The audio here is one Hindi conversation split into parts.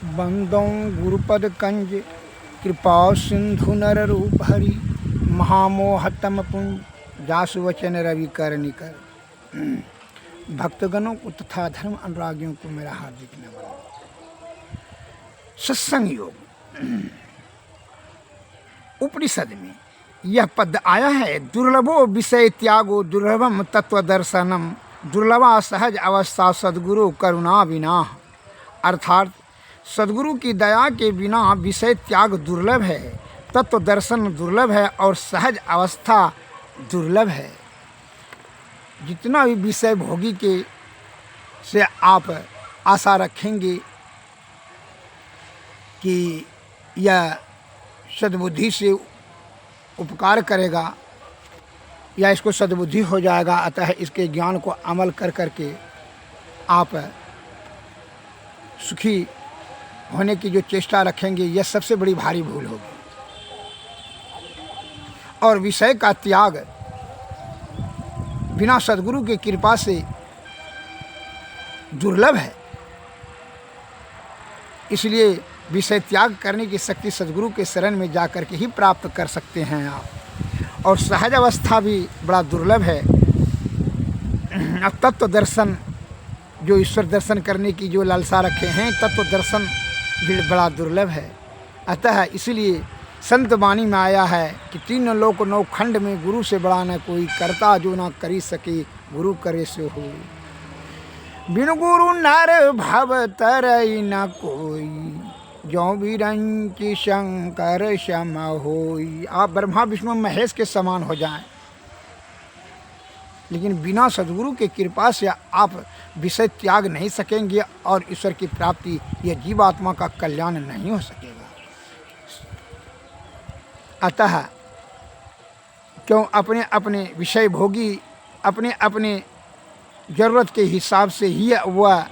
बंदों गुरुपद कंज कृपा सिंधु नर रूप हरि महामोहतम पुंज जासु वचन रवि कर निकर। भक्तगणों को तथा धर्म अनुरागियों को मेरा हार्दिक नमन। सत्संग योग उपनिषद में यह पद आया है, दुर्लभो विषय त्यागो दुर्लभम तत्व दर्शनम दुर्लभा सहज अवस्था सद्गुरु करुणा बिना। अर्थात सद्गुरु की दया के बिना विषय त्याग दुर्लभ है, तत्व दर्शन दुर्लभ है और सहज अवस्था दुर्लभ है। जितना भी विषय भोगी के से आप आशा रखेंगे कि यह सद्बुद्धि से उपकार करेगा या इसको सद्बुद्धि हो जाएगा, अतः इसके ज्ञान को अमल कर करके आप सुखी होने की जो चेष्टा रखेंगे, यह सबसे बड़ी भारी भूल होगी। और विषय का त्याग बिना सद्गुरु की कृपा से दुर्लभ है, इसलिए विषय त्याग करने की शक्ति सद्गुरु के शरण में जाकर के ही प्राप्त कर सकते हैं आप। और सहज अवस्था भी बड़ा दुर्लभ है। तत्व दर्शन, जो ईश्वर दर्शन करने की जो लालसा रखे हैं, तत्व दर्शन भी बड़ा दुर्लभ है। अतः इसलिए संत वाणी में आया है कि तीन लोक नौ खंड में गुरु से बड़ा न कोई, करता जो ना करी सके गुरु करे से हो। बिन गुरु नर भव तरई न कोई, जो भी रंग शंकर श्याम होई। आप ब्रह्मा विष्णु महेश के समान हो जाएं, लेकिन बिना सद्गुरु के कृपा से आप विषय त्याग नहीं सकेंगे और ईश्वर की प्राप्ति, यह जीवात्मा का कल्याण नहीं हो सकेगा। अतः क्यों अपने अपने विषय भोगी अपने अपने जरूरत के हिसाब से ही वह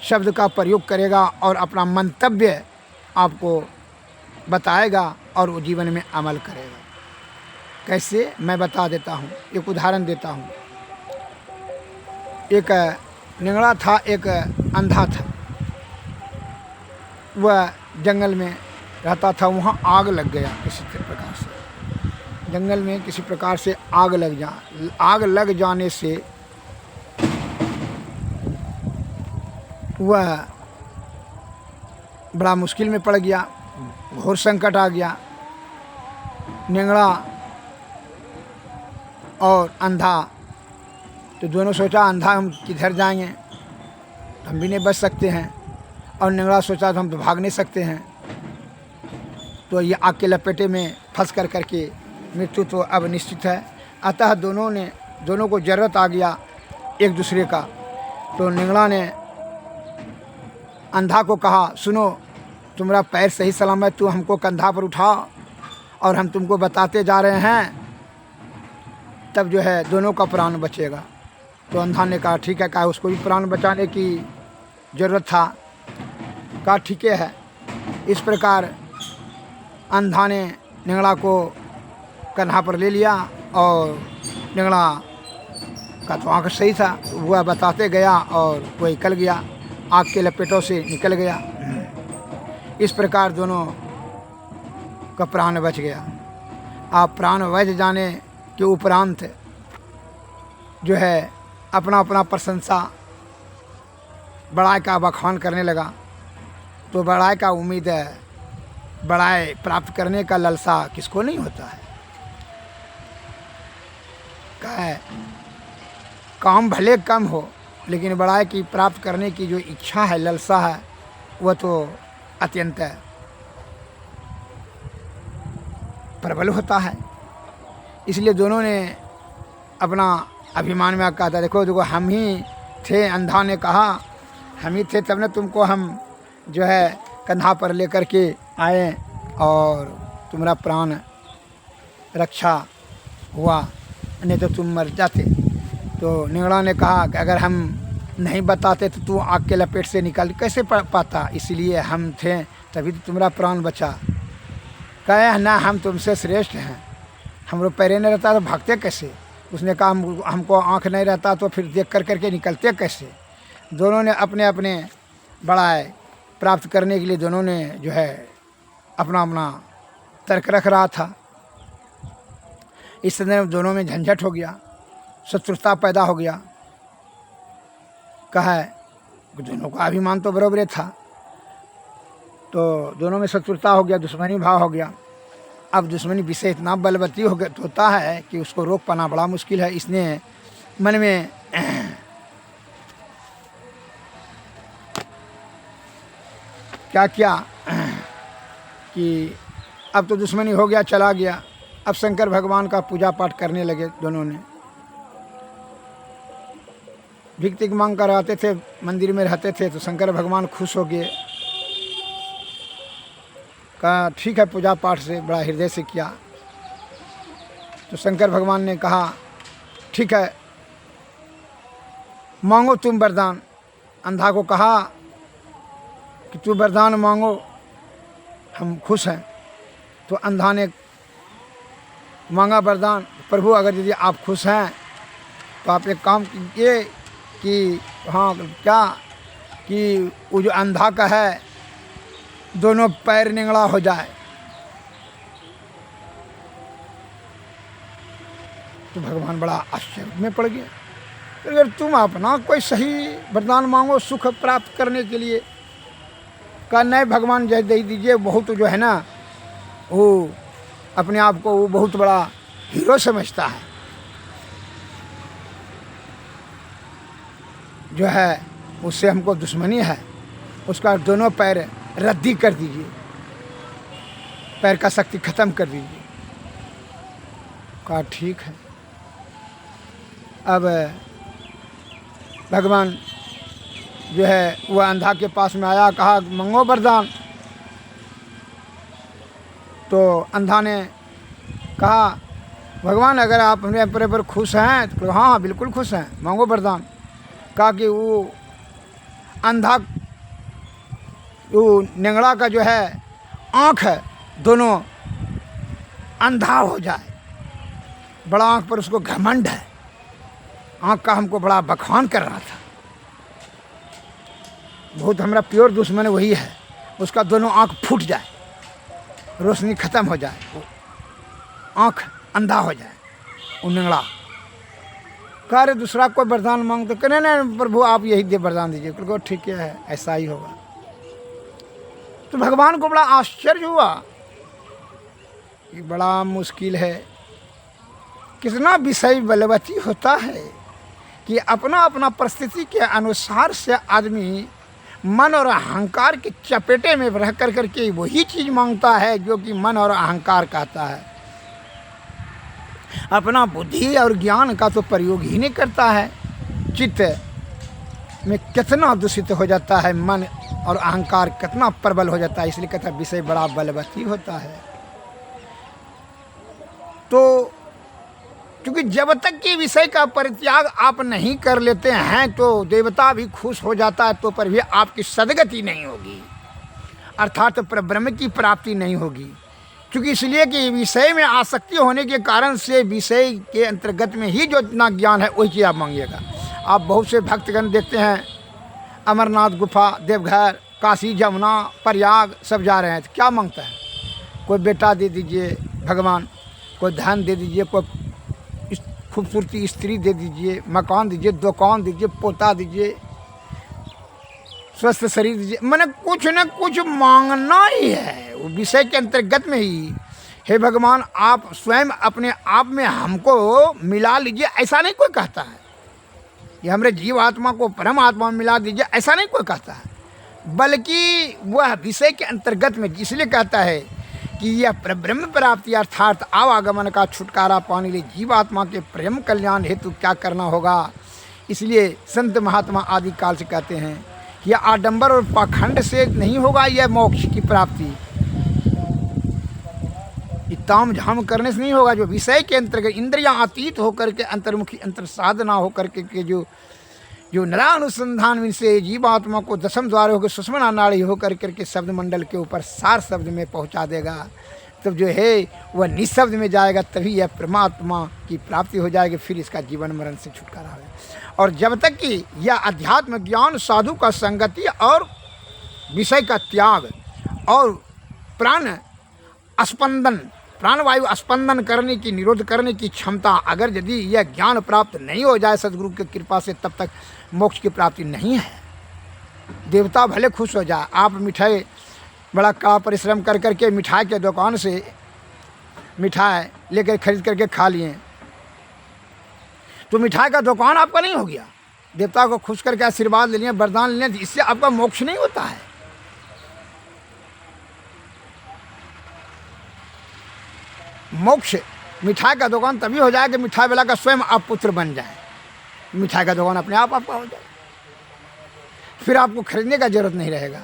शब्द का प्रयोग करेगा और अपना मंतव्य आपको बताएगा और वो जीवन में अमल करेगा। कैसे, मैं बता देता हूँ, एक उदाहरण देता हूँ। एक निंगड़ा था, एक अंधा था। वह जंगल में रहता था, वहाँ आग लग गया किसी प्रकार से। जंगल में किसी प्रकार से आग लग जाने से वह बड़ा मुश्किल में पड़ गया, घोर संकट आ गया। निंगड़ा और अंधा, तो दोनों सोचा अंधा हम किधर जाएंगे, हम भी नहीं बच सकते हैं। और निंगड़ा सोचा तो हम तो भाग नहीं सकते हैं, तो ये आग के लपेटे में फंस कर करके मृत्यु तो अब निश्चित है। अतः दोनों को जरूरत आ गया एक दूसरे का। तो निंगड़ा ने अंधा को कहा, सुनो, तुम्हारा पैर सही सलामत, तू हमको कंधा पर उठा और हम तुमको बताते जा रहे हैं, तब जो है दोनों का प्राण बचेगा। तो अंधा ने कहा ठीक है, कहा उसको भी प्राण बचाने की ज़रूरत था, कहा ठीक है। इस प्रकार अंधा ने निंगड़ा को कंधा पर ले लिया और निंगड़ा का तो आँख सही था, वह बताते गया और वह निकल गया, आग के लपेटों से निकल गया। इस प्रकार दोनों का प्राण बच गया। आप प्राण बच जाने के उपरांत जो है अपना अपना प्रशंसा बड़ाई का बखान करने लगा। तो बड़ाई का उम्मीद है, बड़ाई प्राप्त करने का लालसा किसको नहीं होता है। काम भले कम हो, लेकिन बड़ाई की प्राप्त करने की जो इच्छा है, लालसा है, वह तो अत्यंत प्रबल होता है। इसलिए दोनों ने अपना अभिमान में कहा था, देखो हम ही थे। अंधा ने कहा हम ही थे, तब ने तुमको हम जो है कंधा पर लेकर के आए और तुम्हारा प्राण रक्षा हुआ, नहीं तो तुम मर जाते। तो निंगड़ा ने कहा कि अगर हम नहीं बताते तो तू आग के लपेट से निकल कैसे पाता, इसलिए हम थे तभी तो तुम्हारा प्राण बचा। कहे ना, हम तुमसे श्रेष्ठ हैं, हमरो पैरे नहीं रहता तो भागते कैसे। उसने कहा हमको आँख नहीं रहता तो फिर देख कर करके निकलते कैसे। दोनों ने अपने अपने बड़ाई प्राप्त करने के लिए दोनों ने जो है अपना अपना तर्क रख रहा था। इस समय दोनों में झंझट हो गया, शत्रुता पैदा हो गया। कहा दोनों का अभिमान तो बराबर था, तो दोनों में शत्रुता हो गया, दुश्मनी भाव हो गया। अब दुश्मनी विषय इतना बलवती होता है कि उसको रोक पाना बड़ा मुश्किल है। इसने मन में क्या किया कि अब तो दुश्मनी हो गया, चला गया। अब शंकर भगवान का पूजा पाठ करने लगे दोनों ने। भिक तिक मांग कर आते थे, मंदिर में रहते थे, तो शंकर भगवान खुश हो गए। कहा ठीक है, पूजा पाठ से बड़ा हृदय से किया। तो शंकर भगवान ने कहा ठीक है, मांगो तुम वरदान। अंधा को कहा कि तू वरदान मांगो, हम खुश हैं। तो अंधा ने मांगा वरदान, प्रभु अगर यदि आप खुश हैं तो आप एक काम कीजिए कि हाँ क्या कि वो जो अंधा का है दोनों पैर निंगड़ा हो जाए। तो भगवान बड़ा आश्चर्य में पड़ गया। अगर तुम अपना कोई सही वरदान मांगो सुख प्राप्त करने के लिए। कहा नहीं भगवान जय दे दीजिए। बहुत जो है ना वो अपने आप को वो बहुत बड़ा हीरो समझता है, जो है उससे हमको दुश्मनी है, उसका दोनों पैर रद्दी कर दीजिए, पैर का शक्ति खत्म कर दीजिए। कहा ठीक है। अब भगवान जो है वह अंधा के पास में आया, कहा मंगो वरदान। तो अंधा ने कहा भगवान अगर आप अपने पर खुश हैं तो हाँ हाँ बिल्कुल खुश हैं, मांगो वरदान। कहा कि वो अंधा वो नेंगड़ा का जो है आँख है दोनों अंधा हो जाए। बड़ा आँख पर उसको घमंड है, आँख का हमको बड़ा बखान कर रहा था। बहुत हमारा प्योर दुश्मन वही है, उसका दोनों आँख फूट जाए, रोशनी खत्म हो जाए, वो आँख अंधा हो जाए वो नेंगड़ा। कह रहे दूसरा कोई वरदान मांग तो कहने नहीं प्रभु आप यही दे वरदान दीजिए। क्योंकि ठीक है ऐसा ही होगा। तो भगवान को बड़ा आश्चर्य हुआ कि बड़ा मुश्किल है, कितना विषय बलवती होता है कि अपना अपना परिस्थिति के अनुसार से आदमी मन और अहंकार के चपेटे में रह कर करके वही चीज़ मांगता है जो कि मन और अहंकार कहता है। अपना बुद्धि और ज्ञान का तो प्रयोग ही नहीं करता है। चित्त में कितना दूषित हो जाता है, मन और अहंकार कितना प्रबल हो जाता है। इसलिए कहता है विषय बड़ा बलवती होता है। तो क्योंकि जब तक कि विषय का परित्याग आप नहीं कर लेते हैं तो देवता भी खुश हो जाता है, तो पर भी आपकी सदगति नहीं होगी, अर्थात ब्रह्म की प्राप्ति नहीं होगी। क्योंकि इसलिए कि विषय में आसक्ति होने के कारण से विषय के अंतर्गत में ही जो इतना ज्ञान है वही चीज़ आप मांगिएगा। आप बहुत से भक्तगण देखते हैं अमरनाथ गुफा, देवघर, काशी, जमुना, प्रयाग सब जा रहे हैं तो क्या मांगता है? कोई बेटा दे दीजिए भगवान, कोई धन दे दीजिए, कोई खूबसूरती स्त्री दे दीजिए, मकान दीजिए, दुकान दीजिए, पोता दीजिए, स्वस्थ शरीर दीजिए। मैंने कुछ न कुछ मांगना ही है वो विषय के अंतर्गत में ही। हे भगवान आप स्वयं अपने आप में हमको मिला लीजिए, ऐसा नहीं कोई कहता है। ये हमारे जीव आत्मा को परमात्मा में मिला दीजिए, ऐसा नहीं कोई कहता है। बल्कि वह विषय के अंतर्गत में इसलिए कहता है कि यह ब्रह्म प्राप्ति अर्थात आवागमन का छुटकारा पाने के लिए जीवात्मा के प्रेम कल्याण हेतु क्या करना होगा। इसलिए संत महात्मा आदि काल से कहते हैं कि यह आडंबर और पाखंड से नहीं होगा, यह मोक्ष की प्राप्ति ताम झाम करने से नहीं होगा। जो विषय के अंतर्गत इंद्रियां अतीत होकर के अंतर्मुखी अंतर साधना होकर के जो नरानुसंधान से जीवात्मा को दशम द्वार होकर सुषमना नाड़ी होकर करके शब्द मंडल के ऊपर सार शब्द में पहुंचा देगा, तब जो है वह निशब्द में जाएगा, तभी यह परमात्मा की प्राप्ति हो जाएगी। फिर इसका जीवन मरण से छुटकारा होगा। और जब तक कि यह अध्यात्म ज्ञान साधु का संगति और विषय का त्याग और प्राणवायु स्पंदन करने की, निरोध करने की क्षमता, अगर यदि यह ज्ञान प्राप्त नहीं हो जाए सदगुरु की कृपा से, तब तक मोक्ष की प्राप्ति नहीं है। देवता भले खुश हो जाए, आप मिठाई बड़ा कड़ा परिश्रम कर करके मिठाई के दुकान से मिठाई लेकर खरीद करके खा लिए, तो मिठाई का दुकान आपका नहीं हो गया। देवता को खुश करके आशीर्वाद ले लिए, वरदान ले लिए, इससे आपका मोक्ष नहीं होता है। मोक्ष मिठाई का दुकान तभी हो जाए कि मिठाई वाला का स्वयं आप पुत्र बन जाए, मिठाई का दुकान अपने आप आपका हो जाए, फिर आपको खरीदने का जरूरत नहीं रहेगा।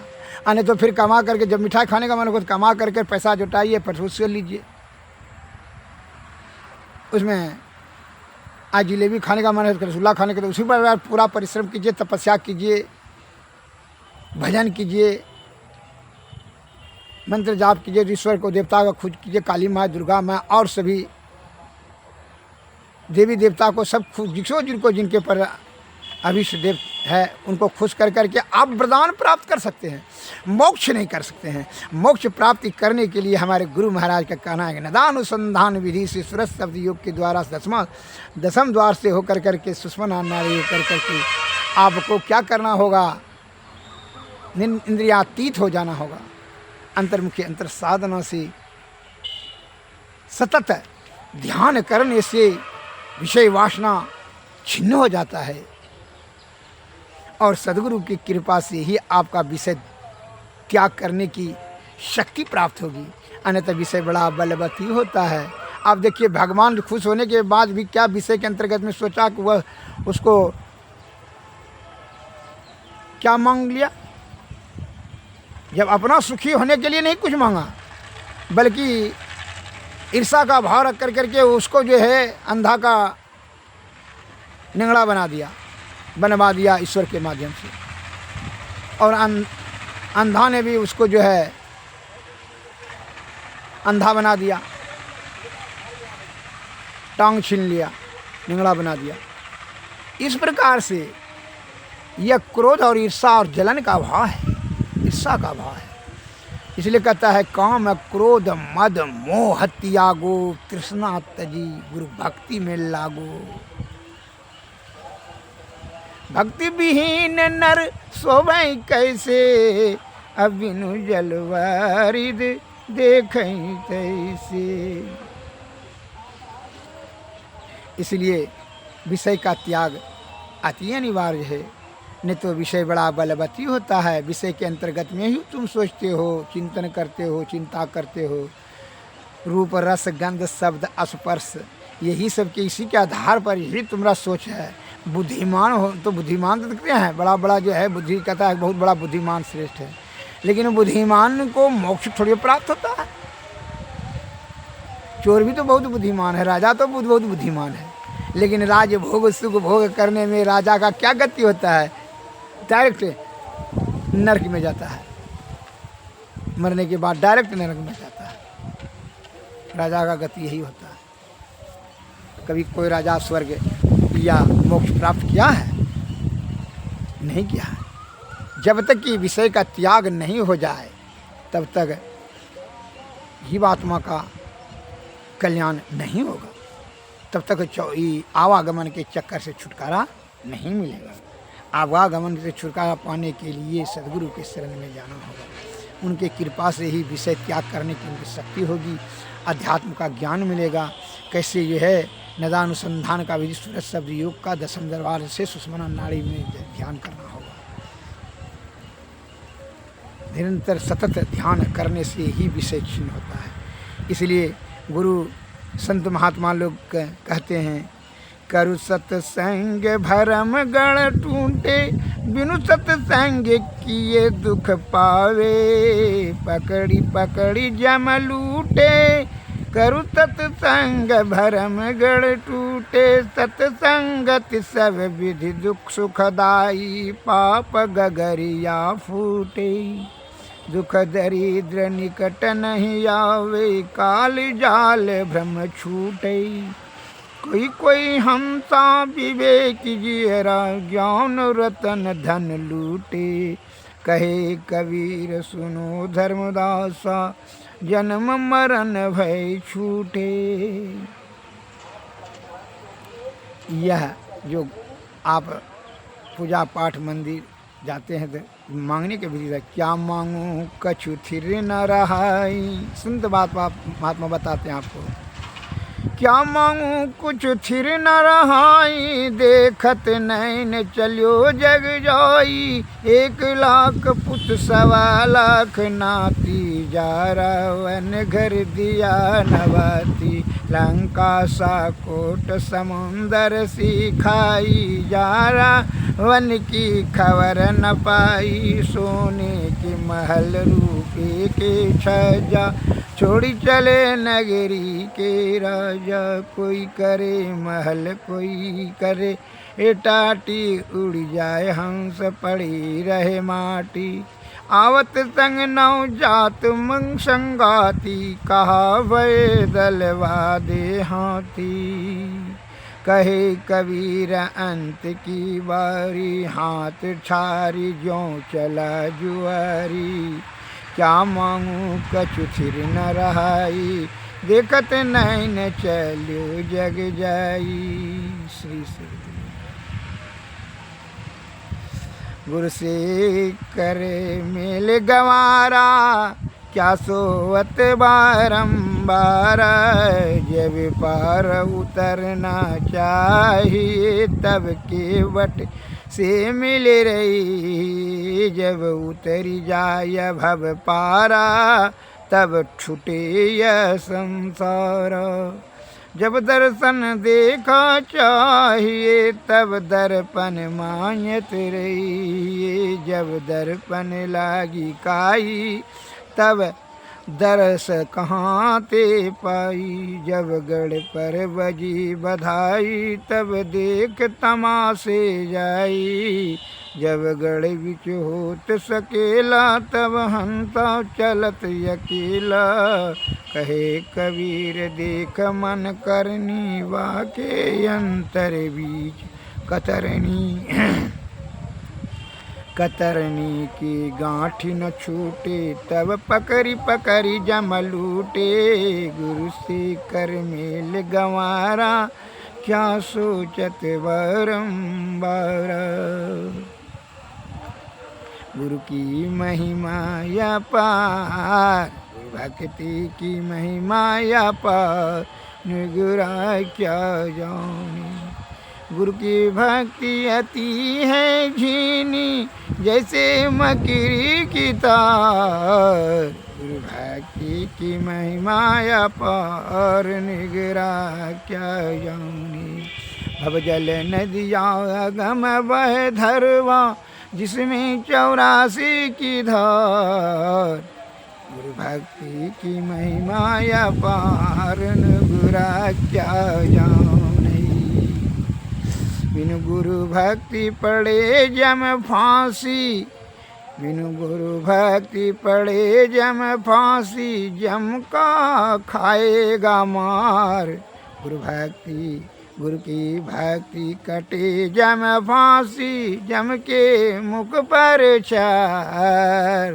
नहीं तो फिर कमा करके, जब मिठाई खाने का मन हो तो कमा करके पैसा जुटाइए, फिर उससे लीजिए। उसमें आज जलेबी खाने का मन है, रसगुल्ला खाने का, तो उसी पर पूरा परिश्रम कीजिए, तपस्या कीजिए, भजन कीजिए, मंत्र जाप कीजिए, ईश्वर को, देवता का खुद कीजिए, काली माँ, दुर्गा माँ और सभी देवी देवता को सब खुद, जिनको जिनके पर अभिष्ट देव है उनको खुश कर करके आप वरदान प्राप्त कर सकते हैं। मोक्ष नहीं कर सकते हैं। मोक्ष प्राप्ति करने के लिए हमारे गुरु महाराज का कहना है कि नदानुसंधान विधि से सुरत शब्द योग के द्वारा दसम द्वार से होकर करके सुषमना नाड़ी होकर करके आपको क्या करना होगा, इंद्रियातीत हो जाना होगा। अंतर्मुखी अंतर साधना से सतत ध्यान करने से विषय वासना छिन्न हो जाता है और सद्गुरु की कृपा से ही आपका विषय त्याग करने की शक्ति प्राप्त होगी, अन्यथा विषय बड़ा बलवती होता है। आप देखिए, भगवान खुश होने के बाद भी क्या विषय के अंतर्गत में सोचा कि वह उसको क्या मांग लिया, जब अपना सुखी होने के लिए नहीं कुछ मांगा, बल्कि ईर्षा का भाव रख कर करके उसको जो है अंधा का निंगड़ा बनवा दिया ईश्वर के माध्यम से, और अंधा ने भी उसको जो है अंधा बना दिया, टांग छीन लिया, निंगड़ा बना दिया। इस प्रकार से यह क्रोध और ईर्षा और जलन का भाव है, ईर्षा का भाव है। इसलिए कहता है काम क्रोध मद मोह त्यागो, तृष्णा तजी गुरु भक्ति में लागो। भक्ति विहीन नर सोबै कैसे, अबिनु जलवारिद देखई तैसे। इसलिए विषय का त्याग अति अनिवार्य है, नहीं तो विषय बड़ा बलवती होता है। विषय के अंतर्गत में ही तुम सोचते हो, चिंतन करते हो, चिंता करते हो, रूप रस गंध शब्द स्पर्श, यही सब के इसी के आधार पर ही तुम्हारा सोच है। बुद्धिमान हो तो बुद्धिमान तो दिखते हैं, बड़ा बड़ा जो है बुद्धि कहता है बहुत बड़ा बुद्धिमान श्रेष्ठ है, लेकिन बुद्धिमान को मोक्ष थोड़ी प्राप्त होता है। चोर भी तो बहुत बुद्धिमान है, राजा तो बहुत बुद्धिमान है, लेकिन राज भोग सुख भोग करने में राजा का क्या गति होता है, डायरेक्ट नरक में जाता है, मरने के बाद डायरेक्ट नरक में जाता है। राजा का गति यही होता है। कभी कोई राजा स्वर्ग या मोक्ष प्राप्त किया है? नहीं किया है। जब तक कि विषय का त्याग नहीं हो जाए तब तक जीवात्मा का कल्याण नहीं होगा, तब तक आवागमन के चक्कर से छुटकारा नहीं मिलेगा। आवागमन से छुटकारा पाने के लिए सद्गुरु के शरण में जाना होगा। उनके कृपा से ही विषय त्याग करने की उनकी शक्ति होगी, अध्यात्म का ज्ञान मिलेगा। कैसे ये है नदानुसंधान का विधि सूरज शब्द योग का दसम दरबार से सुषमना नाड़ी में ध्यान करना होगा। निरंतर सतत ध्यान करने से ही विषय क्षीण होता है। इसलिए गुरु संत महात्मा लोग कहते हैं, करु सत्संग भरम गण टूटे, बिनु सत्संग किए दुख पावे, पकड़ी पकड़ी जम लूटे, करु सत्संग भरम गण टूटे, सत्संगति सब विधि दुख सुखदाई, पाप गगरिया फूटे, दुख दरिद्र निकट नहीं आवे, काल जाल भ्रम छूटे, कोई कोई हंसा विवेक जियरा, ज्ञान रतन धन लूटे, कहे कबीर सुनो धर्मदासा, जन्म मरण भय छूटे। यह जो आप पूजा पाठ मंदिर जाते हैं तो मांगने के विधि है, क्या मांगू कछु थिर न रहाई। सुनते बात महात्मा बताते हैं आपको, क्या मांगू कुछ थिर न रहाई, देखत नैन चलियो जग जाई। 1 लाख पुत 1.25 लाख नाती, जा रावण घर दिया नवाती। लंका साकोट समुंदर सिखाई, जा रावण की खबर न पाई। सोने के महल रूपे के छजा, छोड़ी चले नगरी के राजा। कोई करे महल कोई करे टाटी, उड़ जाए हंस पड़ी रहे माटी। आवत संग नौ जात मंग संगाती, कहा भय दलवा दे हाथी। कहे कबीर अंत की बारी, हाथ छारी ज्यों चला जुआरी। क्या मांगू कछु थिर न रहाई, देखत नैन चलियो जग जाई। श्री श्री गुरु से करे मेल गवारा, क्या सोवत बारंबार। जब पार उतरना चाहिए, तब के वट से मिल रही। जब उतरी जाय भव पारा, तब छूटे यह संसार। जब दर्शन देखा चाहिए, तब दर्पण मान्यत रही। जब दर्पण लागी काई, तब दरस कहाँ ते पाई। जब गढ़ पर बजी बधाई, तब देख तमाशे जाई। जब गढ़ बिच होत सकेला, तब हंता चलत अकेला। कहे कबीर देख मन करनी, वाके अंतर बीच कतरनी। कतरनी की गांठी न छूटे, तब पकड़ी पकड़ी जम लूटे। गुरु से कर मेल गंवारा, क्या सोचत बारंबार। गुरु की महिमा या पार, भक्ति की महिमा या पार। निगुरा क्या जाने, गुरु की भक्ति अति है झीनी, जैसे मकरी की तार। गुरु भक्ति की महिमा अपार, निगरा क्या जाने। भव जल नदिया गम बह धरवा, जिसमें 84 की धार। गुरु भक्ति की महिमा अपार, निगरा क्या जाने। बिनु गुरु भक्ति पड़े जम फांसी, बिनु गुरु भक्ति पड़े जम फांसी। जम का खाएगा मार, गुरु भक्ति गुरु की भक्ति कटे जम फांसी। जम के मुख पर चार,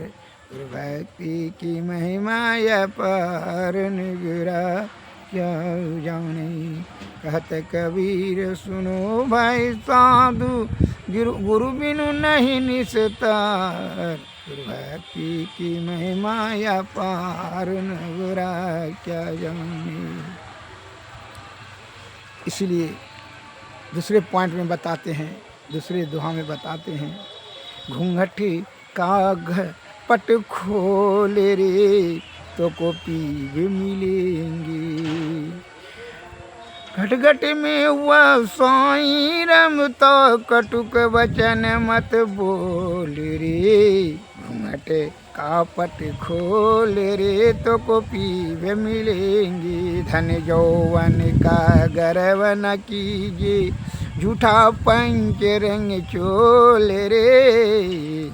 गुरु भक्ति की महिमा अपार, निगरा क्या जाने। कहत कबीर सुनो भाई साधु, गुरु बिनु नहीं निस्तार। गुरु भक्ति की महिमा अपार, निगरा क्या जाने। इसीलिए दूसरे पॉइंट में बताते हैं, दूसरे दोहा में बताते हैं, घूंघट का पट खोल रे, तो को पीग मिलेंगे। घट में हुआ साई रमता, कटुक वचन मत बोल रे। घूंघट का पट खोल रे, तो को पीब मिलेंगे। धन यौवन का गर्व न कीजिए, झूठा पंच रंग चोल रे।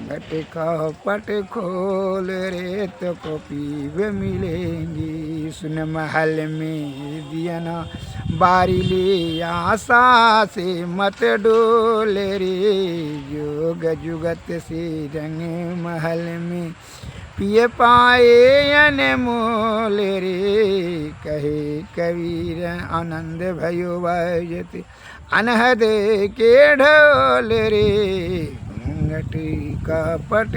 घट कपट खोल रे तो पीब मिलेंगी। सुन महल में दिया ना बारी ले आशा से मत डोल रे। जोग जुगत से रंग महल में पिए पाए अनमोल रे। कहे कबीर आनंद भयो बजत अनहद के ढोल रे। घूंघट कपट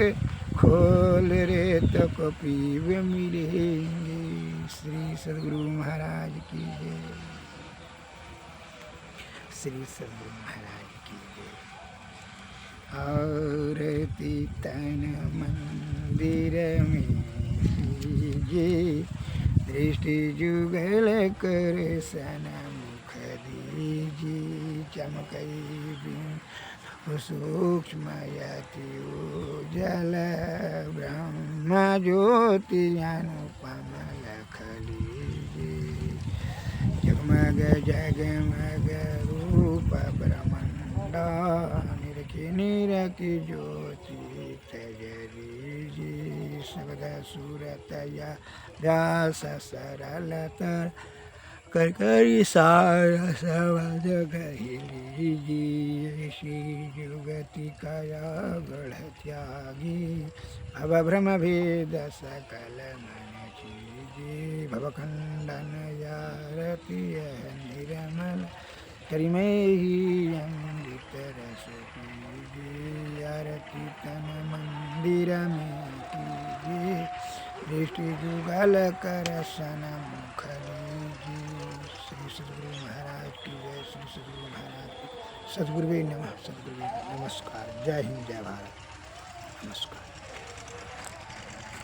खोल रे तो पीब मिलेंगे। श्री सद्गुरु महाराज की जय। श्री सद्गुरु महाराज की जय। और तीतन मंदिर में लीजिए दृष्टि जुगल कर सनमुख दीजिए। चमकई सूक्ष्म यति जल ब्रह्म ज्योति अनुपम लख लीजिए। जगमग जगमग रूप ब्रह्मांड निरखी निरखी ज्योति तजरीजी। शब्द सूरत या व्यास सरलतर कर करी सारा समाज कही लीजिए। श्री जुगति काया गढ़ त्यागी भव भ्रम भेद सकल मन चीजे। भव खंडन यारति निर्मल करिमै ही अमृत रस पीजे। आरती तन मंदिर में कीजिए दृष्टि जुगल कर सनमुख लीजिए। श्री सद्गुरु महाराज की जय। श्री सद्गुरु महाराज की। सद्गुरुवे नमः। सद्गुरुवे नमस्कार। जय हिंद जय भारत। नमस्कार।